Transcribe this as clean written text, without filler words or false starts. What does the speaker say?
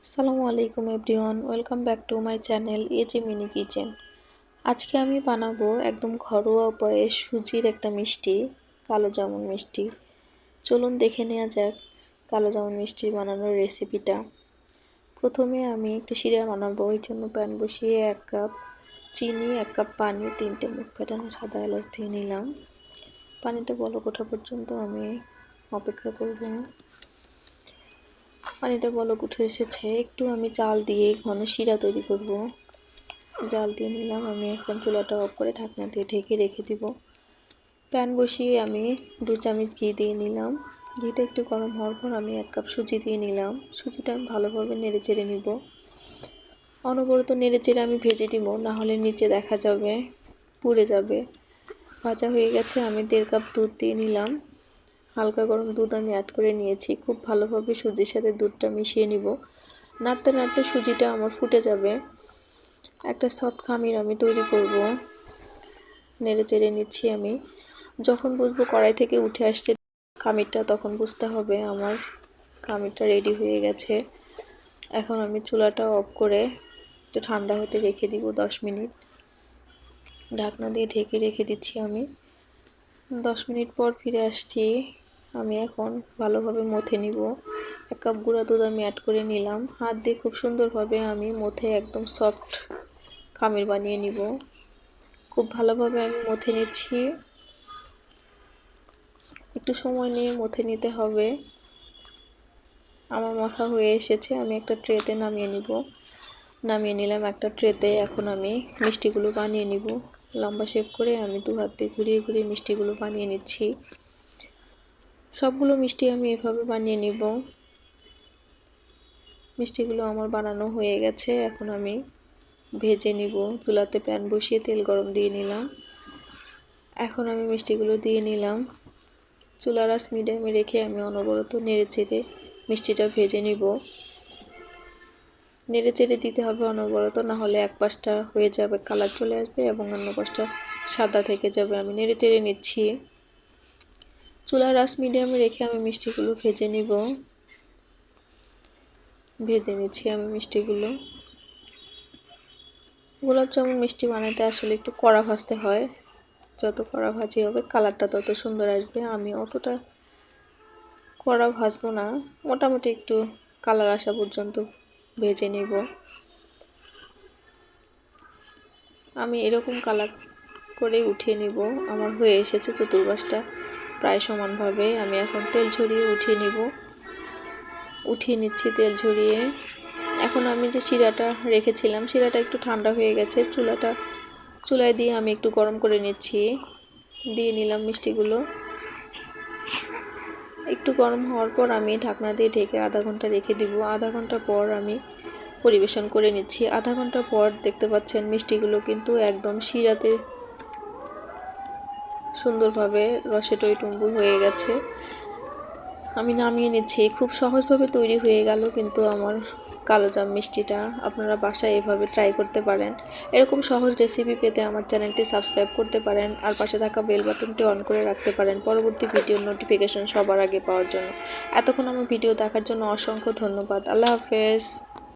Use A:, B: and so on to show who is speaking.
A: আসসালামু আলাইকুম everyone, welcome back to my channel AJ mini kitchen. আজকে আমি বানাবো একদম ঘরোয়া উপায়ে সুজির একটা মিষ্টি, কালো জামুন মিষ্টি। চলুন দেখে নেওয়া যাক কালো জামুন মিষ্টি বানানোর রেসিপিটা। প্রথমে আমি একটা শিরা বানাবো, এই জন্য প্যান বসিয়ে 1 কাপ চিনি, 1 কাপ পানি, 3টে মুখ ফাটানো সাদা এলাচ দিয়ে নিলাম। পানিটা বলক ওঠা পর্যন্ত আমি অপেক্ষা করব। পানিটা বলক উঠে এসেছে, একটু আমি জাল দিয়ে ঘন শিরা তৈরি করব। জাল দিয়ে নিলাম। আমি এখন চুলাটা অফ করে ঢাকনা দিয়ে ঢেকে রেখে দিব। প্যান বসিয়ে আমি 2 চামচ ঘি দিয়ে নিলাম। ঘিটা একটু গরম হওয়ার পর আমি 1 কাপ সুজি দিয়ে নিলাম। সুজিটা আমি ভালোভাবে নেড়ে চেড়ে নিব। অনবরত নেড়ে চেড়ে আমি ভেজে দিব, না হলে নিচে দেখা যাবে পুড়ে যাবে। ভাজা হয়ে গেছে। আমি 1.5 কাপ দুধ দিয়ে নিলাম। হালকা গরম দুধ আমি অ্যাড করে নিয়েছি। খুব ভালোভাবে সুজির সাথে দুধটা মিশিয়ে নিব। নাড়তে নাড়তে সুজিটা আমার ফুটে যাবে। একটা সফট খামির আমি তৈরি করব। নেড়ে চেড়ে নিচ্ছি আমি। যখন বুঝবো কড়াই থেকে উঠে আসছে খামিরটা, তখন বুঝতে হবে আমার খামিরটা রেডি হয়ে গেছে। এখন আমি চুলাটা অফ করে একটু ঠান্ডা হতে রেখে দিব 10 মিনিট। ঢাকনা দিয়ে ঢেকে রেখে দিচ্ছি আমি। 10 মিনিট পর ফিরে আসছি। আমি এখন ভালোভাবে মথে নিব। 1 কাপ গুঁড়া দুধ আমি অ্যাড করে নিলাম। হাত দিয়ে খুব সুন্দরভাবে আমি মথে একদম সফট খামির বানিয়ে নিব। খুব ভালোভাবে আমি মথে নিচ্ছি। একটু সময় নিয়ে মথে নিতে হবে। আমার মাথা হয়ে এসেছে। আমি একটা ট্রেতে নামিয়ে নিব। নামিয়ে নিলাম একটা ট্রেতে। এখন আমি মিষ্টিগুলো বানিয়ে নিব। লম্বা শেপ করে আমি 2 হাত দিয়ে ঘুরিয়ে ঘুরিয়ে মিষ্টিগুলো বানিয়ে নিচ্ছি। সবগুলো মিষ্টি আমি এভাবে বানিয়ে নিব। মিষ্টিগুলো আমার বানানো হয়ে গেছে। এখন আমি ভেজে নিব। চুলাতে প্যান বসিয়ে তেল গরম দিয়ে নিলাম। এখন আমি মিষ্টিগুলো দিয়ে নিলাম। চুলার আঁচ মিডিয়ামে রেখে আমি অনবরত নেড়ে চেড়ে মিষ্টিটা ভেজে নিব। নেড়ে চেড়ে দিতে হবে অনবরত, না হলে এক পাশটা হয়ে যাবে, কালার চলে আসবে এবং অন্য পাশটা সাদা থেকে যাবে। আমি নেড়ে চেড়ে নিচ্ছি। চুলার আঁচ মিডিয়ামে রেখে আমি মিষ্টিগুলো ভেজে নিব। ভেজে নিচ্ছি আমি মিষ্টিগুলো। গোলাপ জামুন মিষ্টি বানাতে আসলে একটু কড়া ভাজতে হয়। যত কড়া ভাজি হবে কালারটা তত সুন্দর আসবে। আমি অতটা কড়া ভাজবো না, মোটামুটি একটু কালার আসা পর্যন্ত ভেজে নেব। আমি এরকম কালার করে উঠিয়ে নিব। আমার হয়ে এসেছে চতুর্পাশটা প্রায় সমানভাবে। আমি এখন তেল ঝরিয়ে উঠিয়ে নিচ্ছি তেল ঝরিয়ে। এখন আমি যে শিরাটা রেখেছিলাম, শিরাটা একটু ঠান্ডা হয়ে গেছে। চুলায় দিয়ে আমি একটু গরম করে নিচ্ছি। দিয়ে নিলাম মিষ্টিগুলো। একটু গরম হওয়ার পর আমি ঢাকনা দিয়ে ঢেকে আধা ঘন্টা রেখে দিব। আধা ঘন্টা পর আমি পরিবেশন করে নিচ্ছি। আধা ঘন্টা পর দেখতে পাচ্ছেন মিষ্টিগুলো কিন্তু একদম শিরাতে সুন্দরভাবে রসে টইটুম্বুর হয়ে গেছে। আমি নামিয়ে নিচ্ছি। খুব সহজভাবে তৈরি হয়ে গেল কিন্তু আমার কালো জাম মিষ্টিটা। আপনারা বাসায় এভাবে ট্রাই করতে পারেন। এরকম সহজ রেসিপি পেতে আমার চ্যানেলটি সাবস্ক্রাইব করতে পারেন আর পাশে থাকা বেল বাটনটি অন করে রাখতে পারেন পরবর্তী ভিডিওর নোটিফিকেশন সবার আগে পাওয়ার জন্য। এতক্ষণ আমার ভিডিও দেখার জন্য অসংখ্য ধন্যবাদ। আল্লাহ হাফেজ।